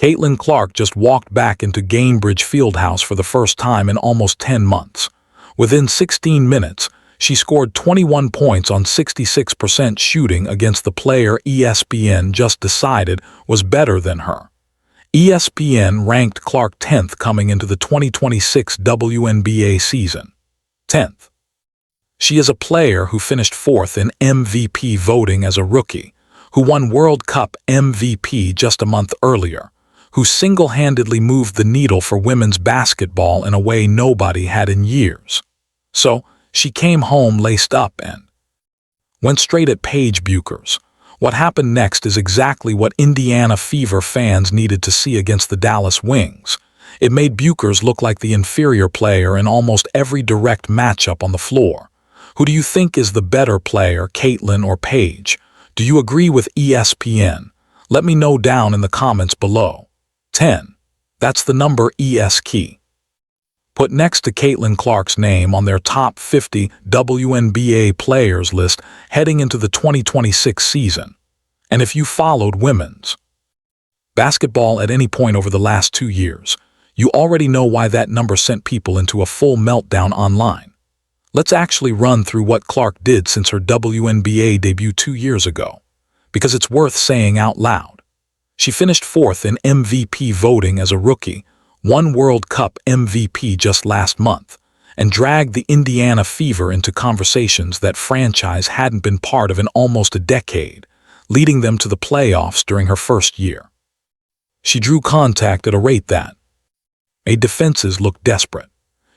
Caitlin Clark just walked back into Gainbridge Fieldhouse for the first time in almost 10 months. Within 16 minutes, she scored 21 points on 66% shooting against the player ESPN just decided was better than her. ESPN ranked Clark 10th coming into the 2026 WNBA season. 10th. She is a player who finished 4th in MVP voting as a rookie, who won World Cup MVP just a month earlier, who single-handedly moved the needle for women's basketball in a way nobody had in years. So, she came home laced up and went straight at Paige Bueckers. What happened next is exactly what Indiana Fever fans needed to see against the Dallas Wings. It made Bueckers look like the inferior player in almost every direct matchup on the floor. Who do you think is the better player, Caitlin or Paige? Do you agree with ESPN? Let me know down in the comments below. 10. That's the number ESK. Put next to Caitlin Clark's name on their top 50 WNBA players list heading into the 2026 season. And if you followed women's basketball at any point over the last 2 years, you already know why that number sent people into a full meltdown online. Let's actually run through what Clark did since her WNBA debut 2 years ago, because it's worth saying out loud. She finished 4th in MVP voting as a rookie, won World Cup MVP just last month, and dragged the Indiana Fever into conversations that franchise hadn't been part of in almost a decade, leading them to the playoffs during her first year. She drew contact at a rate that made defenses look desperate.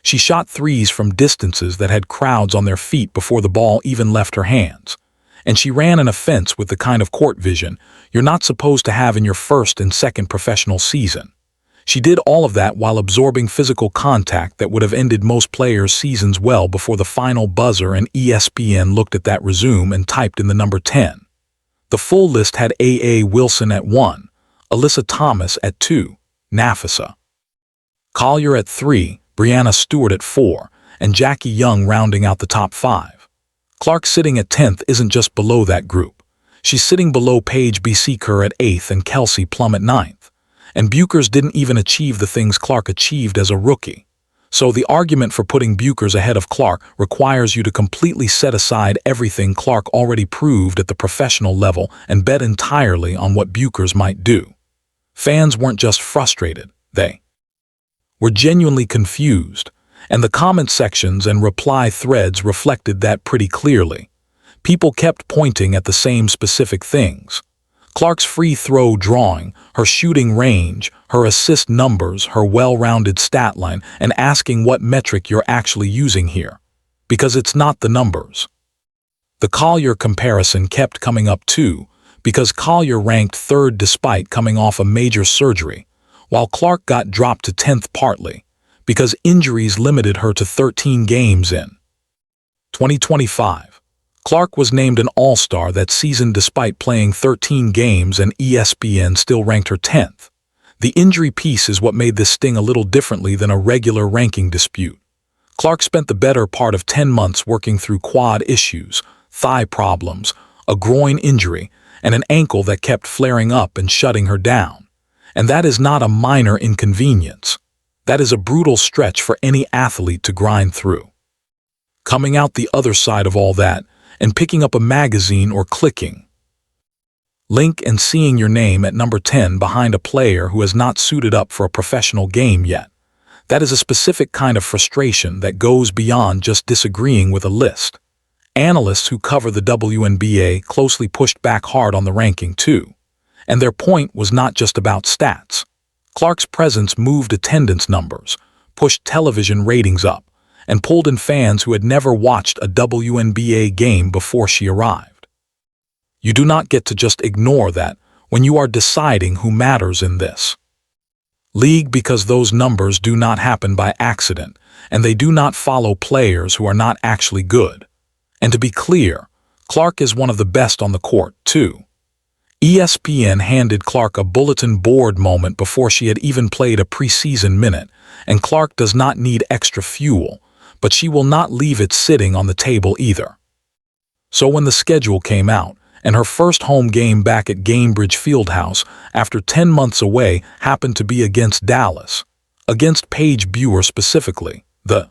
She shot threes from distances that had crowds on their feet before the ball even left her hands. And she ran an offense with the kind of court vision you're not supposed to have in your first and second professional season. She did all of that while absorbing physical contact that would have ended most players' seasons well before the final buzzer, and ESPN looked at that resume and typed in the number 10. The full list had A.A. Wilson at 1, Alyssa Thomas at 2, Nafisa Collier at 3, Brianna Stewart at 4, and Jackie Young rounding out the top 5. Clark sitting at 10th isn't just below that group. She's sitting below Paige Bueckers at 8th and Kelsey Plum at 9th. And Bueckers didn't even achieve the things Clark achieved as a rookie. So the argument for putting Bueckers ahead of Clark requires you to completely set aside everything Clark already proved at the professional level and bet entirely on what Bueckers might do. Fans weren't just frustrated, they were genuinely confused, and the comment sections and reply threads reflected that pretty clearly. People kept pointing at the same specific things. Clark's free throw drawing, her shooting range, her assist numbers, her well-rounded stat line, and asking what metric you're actually using here. Because it's not the numbers. The Collier comparison kept coming up too, because Collier ranked 3rd despite coming off a major surgery, while Clark got dropped to 10th partly, because injuries limited her to 13 games in 2025. Clark was named an All-Star that season despite playing 13 games, and ESPN still ranked her 10th. The injury piece is what made this sting a little differently than a regular ranking dispute. Clark spent the better part of 10 months working through quad issues, thigh problems, a groin injury, and an ankle that kept flaring up and shutting her down. And that is not a minor inconvenience. That is a brutal stretch for any athlete to grind through. Coming out the other side of all that, and picking up a magazine or clicking link and seeing your name at number 10 behind a player who has not suited up for a professional game yet. That is a specific kind of frustration that goes beyond just disagreeing with a list. Analysts who cover the WNBA closely pushed back hard on the ranking too. And their point was not just about stats. Clark's presence moved attendance numbers, pushed television ratings up, and pulled in fans who had never watched a WNBA game before she arrived. You do not get to just ignore that when you are deciding who matters in this league, because those numbers do not happen by accident, and they do not follow players who are not actually good. And to be clear, Clark is one of the best on the court, too. ESPN handed Clark a bulletin board moment before she had even played a preseason minute, and Clark does not need extra fuel, but she will not leave it sitting on the table either. So when the schedule came out, and her first home game back at Gainbridge Fieldhouse after 10 months away happened to be against Dallas, against Paige Bueckers specifically. The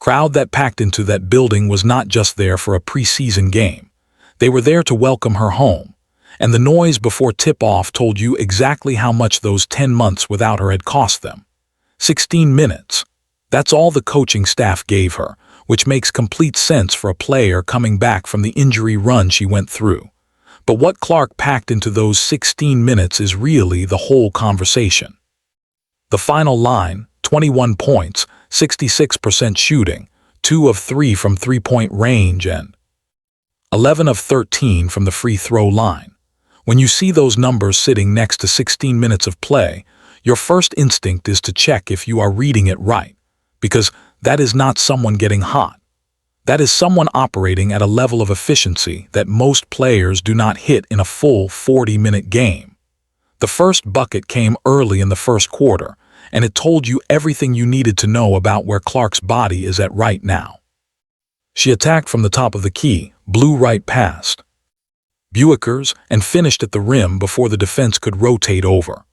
crowd that packed into that building was not just there for a preseason game. They were there to welcome her home, and the noise before tip-off told you exactly how much those 10 months without her had cost them. 16 minutes. That's all the coaching staff gave her, which makes complete sense for a player coming back from the injury run she went through. But what Clark packed into those 16 minutes is really the whole conversation. The final line, 21 points, 66% shooting, 2 of 3 from three-point range and 11 of 13 from the free throw line. When you see those numbers sitting next to 16 minutes of play, your first instinct is to check if you are reading it right, because that is not someone getting hot. That is someone operating at a level of efficiency that most players do not hit in a full 40-minute game. The first bucket came early in the first quarter, and it told you everything you needed to know about where Clark's body is at right now. She attacked from the top of the key, blew right past Bueckers, and finished at the rim before the defense could rotate over.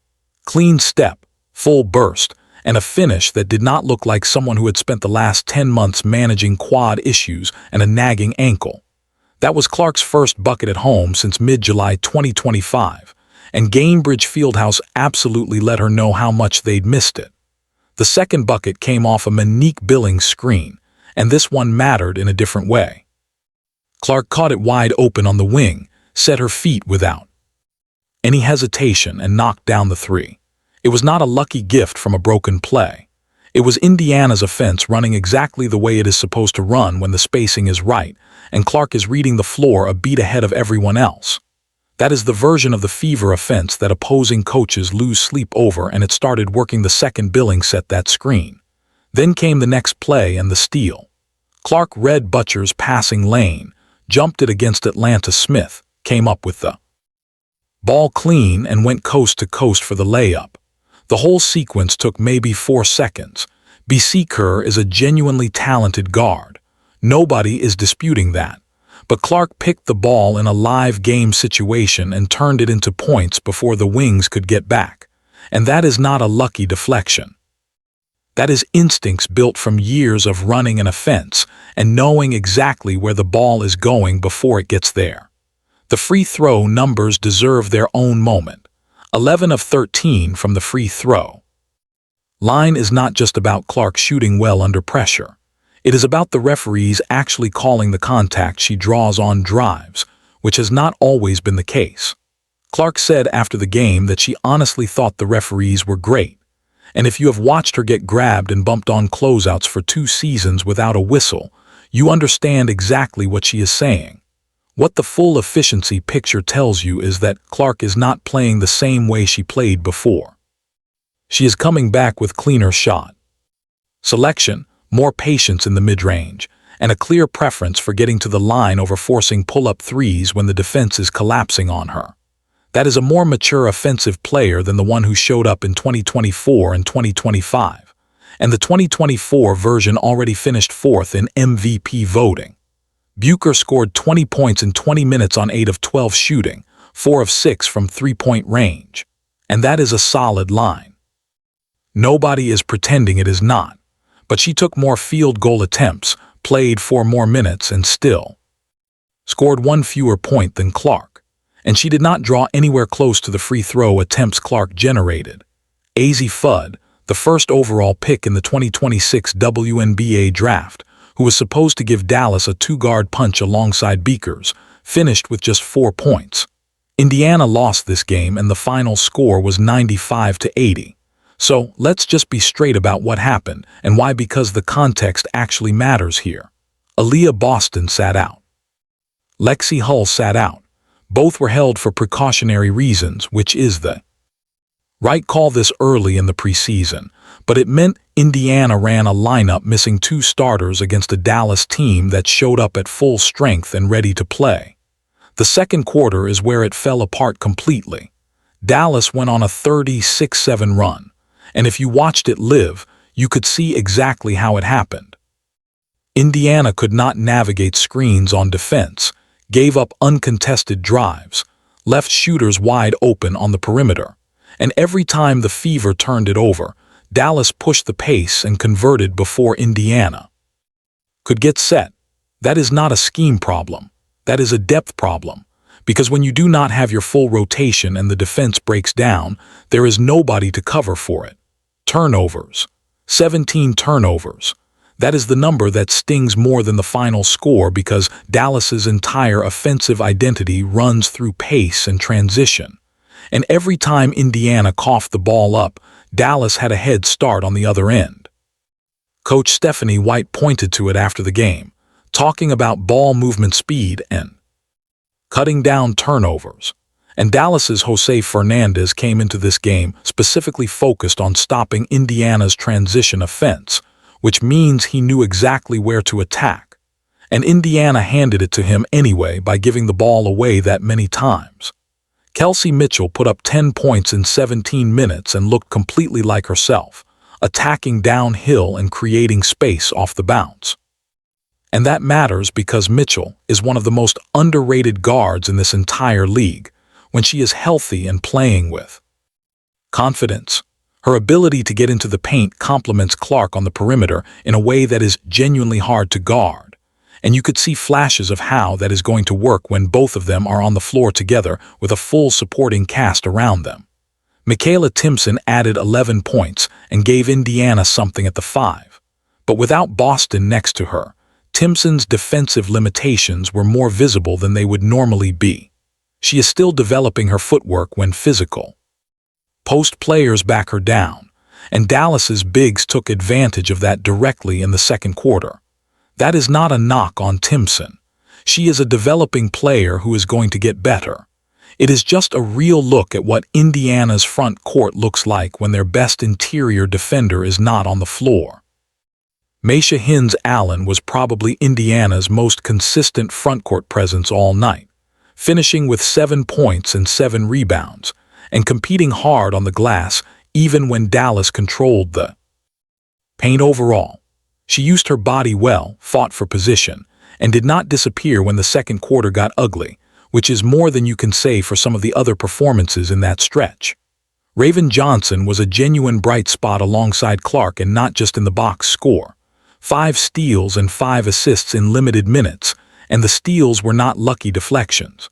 Clean step, full burst, and a finish that did not look like someone who had spent the last 10 months managing quad issues and a nagging ankle. That was Clark's first bucket at home since mid-July 2025, and Gainbridge Fieldhouse absolutely let her know how much they'd missed it. The second bucket came off a Monique Billings screen, and this one mattered in a different way. Clark caught it wide open on the wing, set her feet without any hesitation, and knocked down the three. It was not a lucky gift from a broken play. It was Indiana's offense running exactly the way it is supposed to run when the spacing is right, and Clark is reading the floor a beat ahead of everyone else. That is the version of the fever offense that opposing coaches lose sleep over, and it started working the second Billings set that screen. Then came the next play and the steal. Clark read Butcher's passing lane, jumped it against Atlanta Smith, came up with the ball clean, and went coast to coast for the layup. The whole sequence took maybe 4 seconds. Bueckers is a genuinely talented guard. Nobody is disputing that. But Clark picked the ball in a live game situation and turned it into points before the wings could get back. And that is not a lucky deflection. That is instincts built from years of running an offense and knowing exactly where the ball is going before it gets there. The free throw numbers deserve their own moment. 11 of 13 from the free throw line is not just about Clark shooting well under pressure. It is about the referees actually calling the contact she draws on drives, which has not always been the case. Clark said after the game that she honestly thought the referees were great. And if you have watched her get grabbed and bumped on closeouts for 2 seasons without a whistle, you understand exactly what she is saying. What the full efficiency picture tells you is that Clark is not playing the same way she played before. She is coming back with cleaner shot selection, more patience in the mid-range, and a clear preference for getting to the line over forcing pull-up threes when the defense is collapsing on her. That is a more mature offensive player than the one who showed up in 2024 and 2025, and the 2024 version already finished 4th in MVP voting. Bueckers scored 20 points in 20 minutes on 8 of 12 shooting, 4 of 6 from three-point range. And that is a solid line. Nobody is pretending it is not, but she took more field goal attempts, played 4 more minutes, and still scored 1 fewer point than Clark. And she did not draw anywhere close to the free throw attempts Clark generated. Azzi Fudd, the first overall pick in the 2026 WNBA draft, who was supposed to give Dallas a 2-guard punch alongside Bueckers, finished with just 4 points. Indiana lost this game and the final score was 95-80. So let's just be straight about what happened and why, because the context actually matters here. Aaliyah Boston sat out. Lexi Hull sat out. Both were held for precautionary reasons, which is the right call this early in the preseason, but it meant Indiana ran a lineup missing 2 starters against a Dallas team that showed up at full strength and ready to play. The second quarter is where it fell apart completely. Dallas went on a 36-7 run, and if you watched it live, you could see exactly how it happened. Indiana could not navigate screens on defense, gave up uncontested drives, left shooters wide open on the perimeter, and every time the Fever turned it over, Dallas pushed the pace and converted before Indiana could get set. That is not a scheme problem. That is a depth problem. Because when you do not have your full rotation and the defense breaks down, there is nobody to cover for it. Turnovers. 17 turnovers. That is the number that stings more than the final score because Dallas's entire offensive identity runs through pace and transition. And every time Indiana coughed the ball up, Dallas had a head start on the other end. Coach Stephanie White pointed to it after the game, talking about ball movement speed and cutting down turnovers. And Dallas's Jose Fernandez came into this game specifically focused on stopping Indiana's transition offense, which means he knew exactly where to attack. And Indiana handed it to him anyway by giving the ball away that many times. Kelsey Mitchell put up 10 points in 17 minutes and looked completely like herself, attacking downhill and creating space off the bounce. And that matters because Mitchell is one of the most underrated guards in this entire league when she is healthy and playing with confidence. Her ability to get into the paint complements Clark on the perimeter in a way that is genuinely hard to guard. And you could see flashes of how that is going to work when both of them are on the floor together with a full supporting cast around them. Michaela Timpson added 11 points and gave Indiana something at the 5. But without Boston next to her, Timpson's defensive limitations were more visible than they would normally be. She is still developing her footwork when physical. Post players back her down, and Dallas's bigs took advantage of that directly in the second quarter. That is not a knock on Timpson. She is a developing player who is going to get better. It is just a real look at what Indiana's front court looks like when their best interior defender is not on the floor. Maisha Hines-Allen was probably Indiana's most consistent frontcourt presence all night, finishing with 7 points and 7 rebounds, and competing hard on the glass even when Dallas controlled the paint overall. She used her body well, fought for position, and did not disappear when the second quarter got ugly, which is more than you can say for some of the other performances in that stretch. Raven Johnson was a genuine bright spot alongside Clark and not just in the box score. 5 steals and 5 assists in limited minutes, and the steals were not lucky deflections.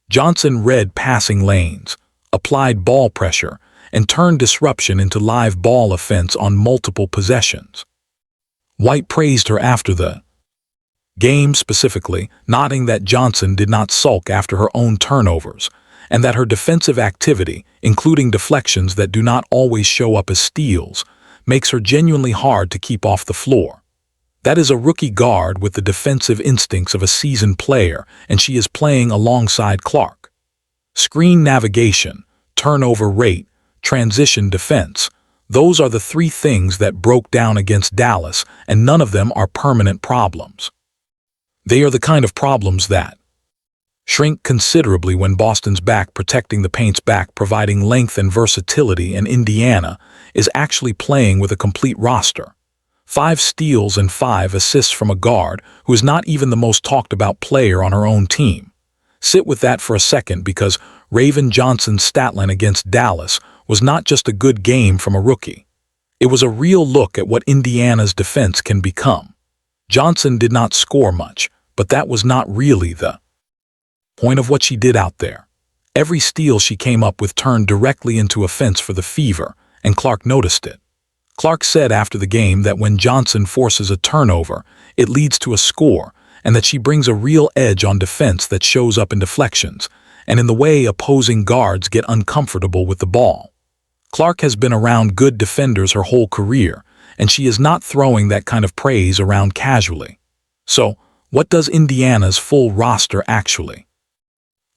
Johnson read passing lanes, applied ball pressure, and turned disruption into live ball offense on multiple possessions. White praised her after the game specifically, noting that Johnson did not sulk after her own turnovers, and that her defensive activity, including deflections that do not always show up as steals, makes her genuinely hard to keep off the floor. That is a rookie guard with the defensive instincts of a seasoned player, and she is playing alongside Clark. Screen navigation, turnover rate, transition defense, those are the 3 things that broke down against Dallas, and none of them are permanent problems. They are the kind of problems that shrink considerably when Boston's back protecting the paint's back, providing length and versatility, and Indiana is actually playing with a complete roster. 5 steals and 5 assists from a guard who is not even the most talked about player on her own team. Sit with that for a second because Raven Johnson's stat line against Dallas was not just a good game from a rookie. It was a real look at what Indiana's defense can become. Johnson did not score much, but that was not really the point of what she did out there. Every steal she came up with turned directly into offense for the Fever, and Clark noticed it. Clark said after the game that when Johnson forces a turnover, it leads to a score, and that she brings a real edge on defense that shows up in deflections, and in the way opposing guards get uncomfortable with the ball. Clark has been around good defenders her whole career, and she is not throwing that kind of praise around casually. So, what does Indiana's full roster actually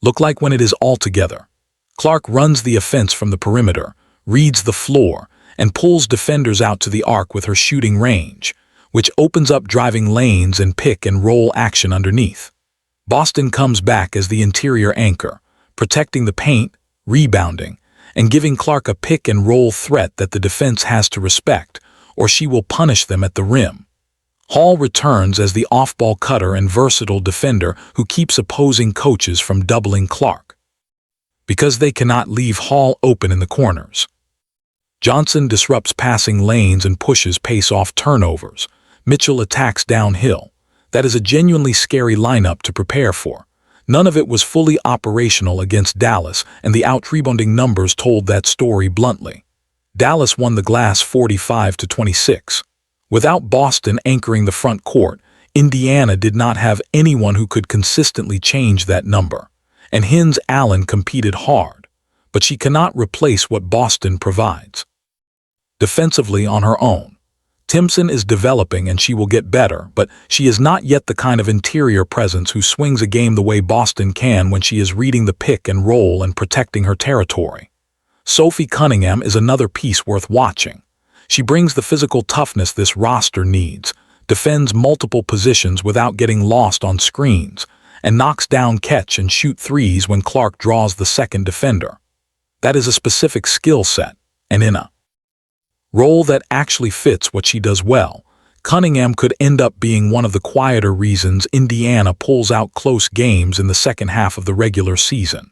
look like when it is all together? Clark runs the offense from the perimeter, reads the floor, and pulls defenders out to the arc with her shooting range, which opens up driving lanes and pick-and-roll action underneath. Boston comes back as the interior anchor, protecting the paint, rebounding, and giving Clark a pick-and-roll threat that the defense has to respect, or she will punish them at the rim. Hall returns as the off-ball cutter and versatile defender who keeps opposing coaches from doubling Clark, because they cannot leave Hall open in the corners. Johnson disrupts passing lanes and pushes pace off turnovers. Mitchell attacks downhill. That is a genuinely scary lineup to prepare for. None of it was fully operational against Dallas, and the out-rebounding numbers told that story bluntly. Dallas won the glass 45-26. Without Boston anchoring the front court, Indiana did not have anyone who could consistently change that number. And Hins Allen competed hard, but she cannot replace what Boston provides. Defensively on her own, Timpson is developing and she will get better, but she is not yet the kind of interior presence who swings a game the way Boston can when she is reading the pick and roll and protecting her territory. Sophie Cunningham is another piece worth watching. She brings the physical toughness this roster needs, defends multiple positions without getting lost on screens, and knocks down catch and shoot threes when Clark draws the second defender. That is a specific skill set, and in a role that actually fits what she does well. Cunningham could end up being one of the quieter reasons Indiana pulls out close games in the second half of the regular season.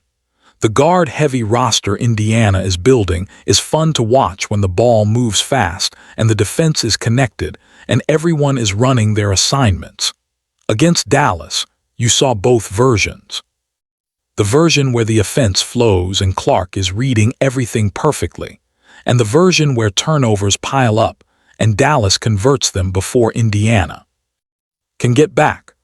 The guard-heavy roster Indiana is building is fun to watch when the ball moves fast and the defense is connected and everyone is running their assignments. Against Dallas, you saw both versions. The version where the offense flows and Clark is reading everything perfectly, and the version where turnovers pile up and Dallas converts them before Indiana can get back.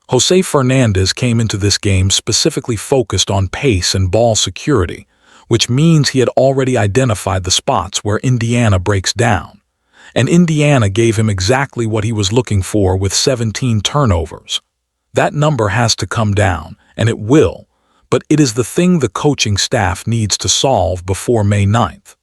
Jose Fernandez came into this game specifically focused on pace and ball security, which means he had already identified the spots where Indiana breaks down. And Indiana gave him exactly what he was looking for with 17 turnovers. That number has to come down, and it will, but it is the thing the coaching staff needs to solve before May 9th.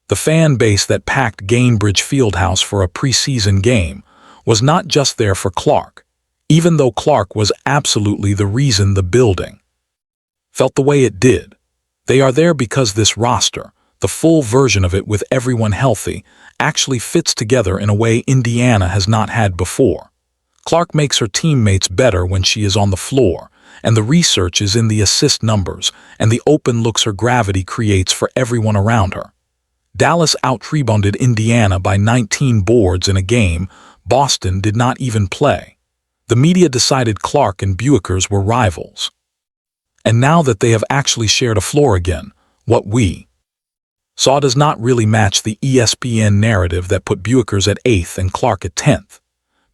The fan base that packed Gainbridge Fieldhouse for a preseason game was not just there for Clark, even though Clark was absolutely the reason the building felt the way it did. They are there because this roster, the full version of it with everyone healthy, actually fits together in a way Indiana has not had before. Clark makes her teammates better when she is on the floor, and the research is in the assist numbers and the open looks her gravity creates for everyone around her. Dallas out-rebounded Indiana by 19 boards in a game Boston did not even play. The media decided Clark and Bueckers were rivals. And now that they have actually shared a floor again, what we saw does not really match the ESPN narrative that put Bueckers at 8th and Clark at 10th.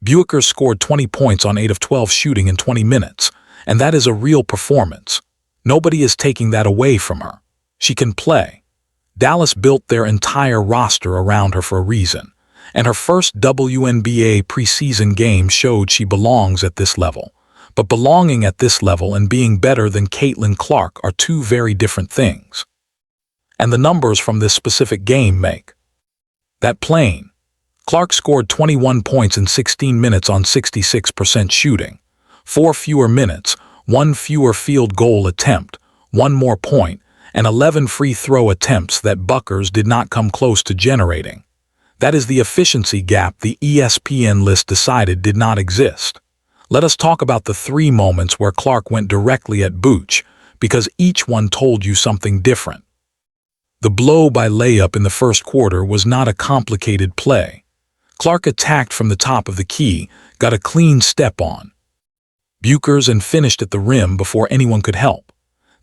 Bueckers scored 20 points on 8 of 12 shooting in 20 minutes, and that is a real performance. Nobody is taking that away from her. She can play. Dallas built their entire roster around her for a reason, and her first WNBA preseason game showed she belongs at this level. But belonging at this level and being better than Caitlin Clark are two very different things. And the numbers from this specific game make that plain. Clark scored 21 points in 16 minutes on 66% shooting, 4 fewer minutes, 1 fewer field goal attempt, 1 more point, and 11 free throw attempts that Bueckers did not come close to generating. That is the efficiency gap the ESPN list decided did not exist. Let us talk about the 3 moments where Clark went directly at Buech, because each one told you something different. The blow by layup in the first quarter was not a complicated play. Clark attacked from the top of the key, got a clean step on Bueckers and finished at the rim before anyone could help.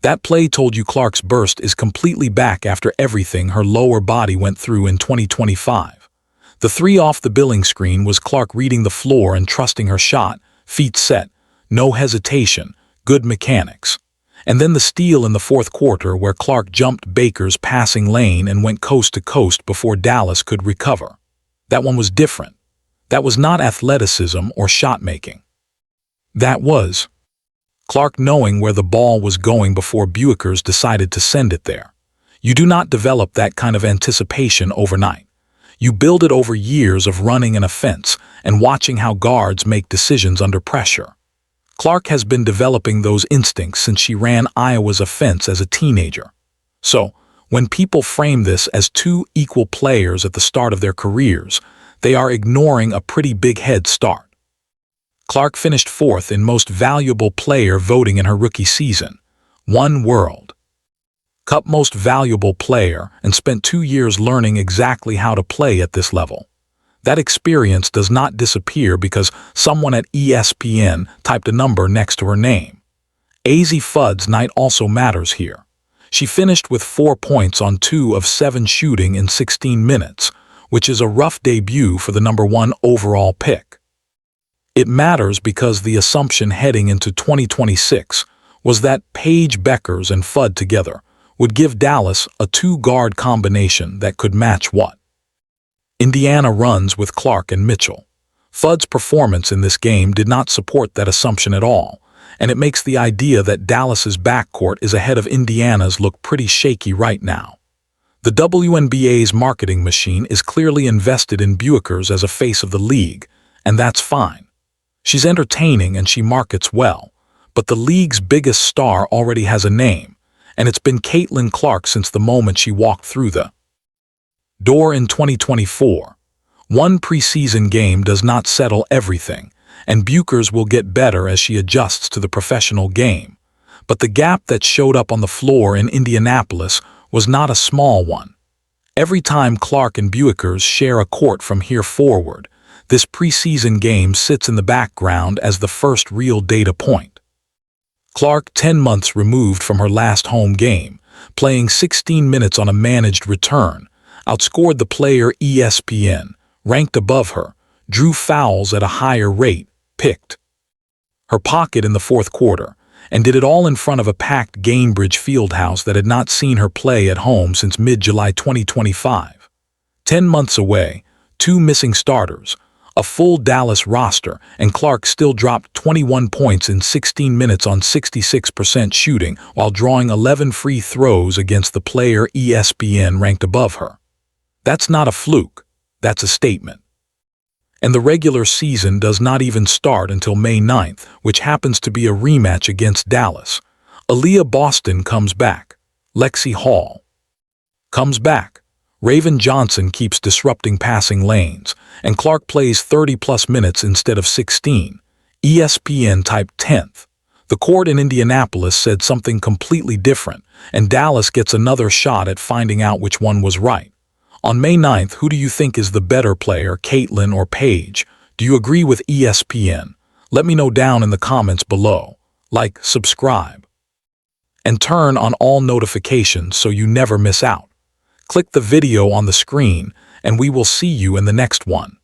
That play told you Clark's burst is completely back after everything her lower body went through in 2025. The 3 off the billing screen was Clark reading the floor and trusting her shot, feet set, no hesitation, good mechanics. And then the steal in the fourth quarter where Clark jumped Baker's passing lane and went coast to coast before Dallas could recover. That one was different. That was not athleticism or shot making. That was Clark knowing where the ball was going before Bueckers decided to send it there. You do not develop that kind of anticipation overnight. You build it over years of running an offense and watching how guards make decisions under pressure. Clark has been developing those instincts since she ran Iowa's offense as a teenager. So, when people frame this as 2 equal players at the start of their careers, They are ignoring a pretty big head start. Clark finished 4th in Most Valuable Player voting in her rookie season, won World Cup Most Valuable Player, and spent 2 years learning exactly how to play at this level. That experience does not disappear because someone at ESPN typed a number next to her name. AZ Fudd's night also matters here. She finished with 4 points on 2 of 7 shooting in 16 minutes, which is a rough debut for the #1 overall pick. It matters because the assumption heading into 2026 was that Paige Bueckers and Fudd together would give Dallas a 2-guard combination that could match what Indiana runs with Clark and Mitchell. Fudd's performance in this game did not support that assumption at all, and it makes the idea that Dallas's backcourt is ahead of Indiana's look pretty shaky right now. The WNBA's marketing machine is clearly invested in Bueckers as a face of the league, and that's fine. She's entertaining and she markets well, but the league's biggest star already has a name, and it's been Caitlin Clark since the moment she walked through the door in 2024. One preseason game does not settle everything, and Bueckers will get better as she adjusts to the professional game. But the gap that showed up on the floor in Indianapolis was not a small one. Every time Clark and Bueckers share a court from here forward, this preseason game sits in the background as the first real data point. Clark, 10 months removed from her last home game, playing 16 minutes on a managed return, outscored the player ESPN, ranked above her, drew fouls at a higher rate, picked her pocket in the 4th quarter, and did it all in front of a packed Gainbridge fieldhouse that had not seen her play at home since mid-July 2025. 10 months away, 2 missing starters, a full Dallas roster, and Clark still dropped 21 points in 16 minutes on 66% shooting while drawing 11 free throws against the player ESPN ranked above her. That's not a fluke, that's a statement. And the regular season does not even start until May 9th, which happens to be a rematch against Dallas. Aaliyah Boston comes back. Lexi Hall comes back. Raven Johnson keeps disrupting passing lanes, and Clark plays 30-plus minutes instead of 16. ESPN typed 10th. The court in Indianapolis said something completely different, and Dallas gets another shot at finding out which one was right. On May 9th, who do you think is the better player, Caitlin or Paige? Do you agree with ESPN? Let me know down in the comments below. Like, subscribe, and turn on all notifications so you never miss out. Click the video on the screen, and we will see you in the next one.